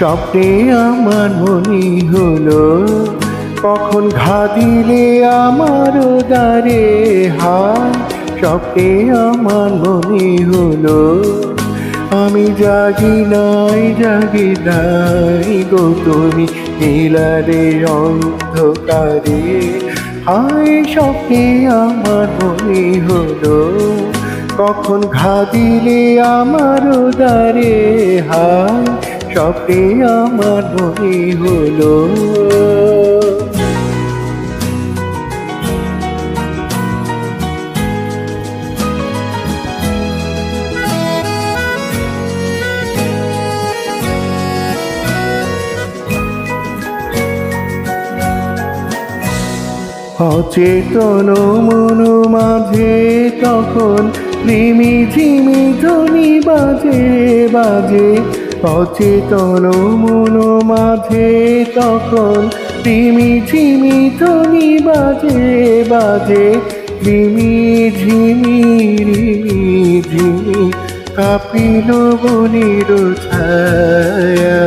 স্বপ্নে আমার মনে হলো কখন ঘা দিলে আমার দ্বারে হায়। স্বপ্নে আমার মনে হলো আমি জাগি নাই গো তুমি নীলারে অন্ধকারে হায়। স্বপ্নে আমার মনে হলো কখন ঘা দিলে আমার দ্বারে হায়। স্বপ্নে আমার মনে হলো অচেতন মন মাঝে তখন রিমি ঝিমি ধ্বনি বাজে বাজে। অচেতন মন মাঝে তখন রিমি ঝিমি ধ্বনি বাজে বাজে। রিমি ঝিমি কাঁপিল বনির ছায়া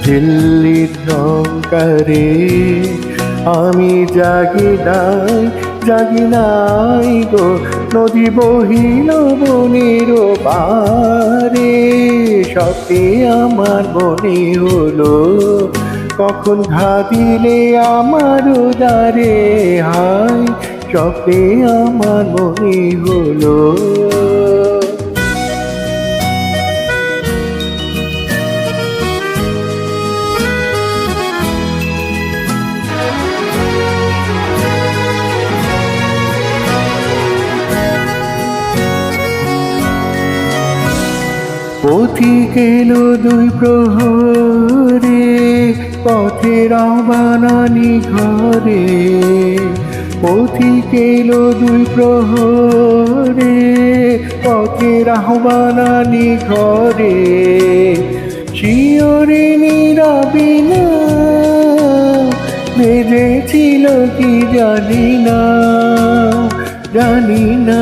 দিল্লির ঝংকারে আমি জাগি নাই গো নদী বহিল বনের পারে। স্বপ্নে আমার মনে হলো কখন ঘা দিলে আমার দ্বারে হায়। স্বপ্নে আমার মনে হলো পথিক এলো দুই প্রহরে পথের আহ্বানানি ঘরে। পথিক এলো দুই প্রহরে পথের আহ্বানানি ঘরে। শিয়রে নীরবিনা বেজেছিল কি জানি না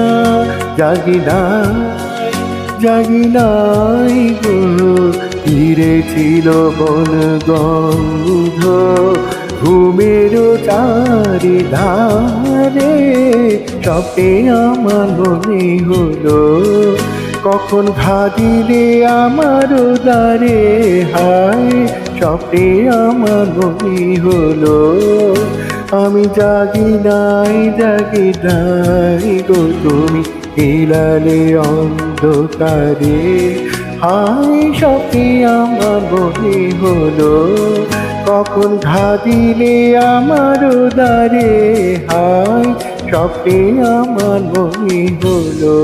জাগি নাই গো তীরে ছিল বন গন্ধ ঘুমের চারিধারে। স্বপ্নে আমার মনে হলো কখন ঘা দিলে আমার দ্বারে হায়। স্বপ্নে আমার মনে হলো আমি জাগি নাই গো তুমি নীলালে অন্ধকারে হায়। স্বপ্নে আমার মনে হলো কখন ঘা দিলে আমার দ্বারে হায়। স্বপ্নে আমার মনে হলো।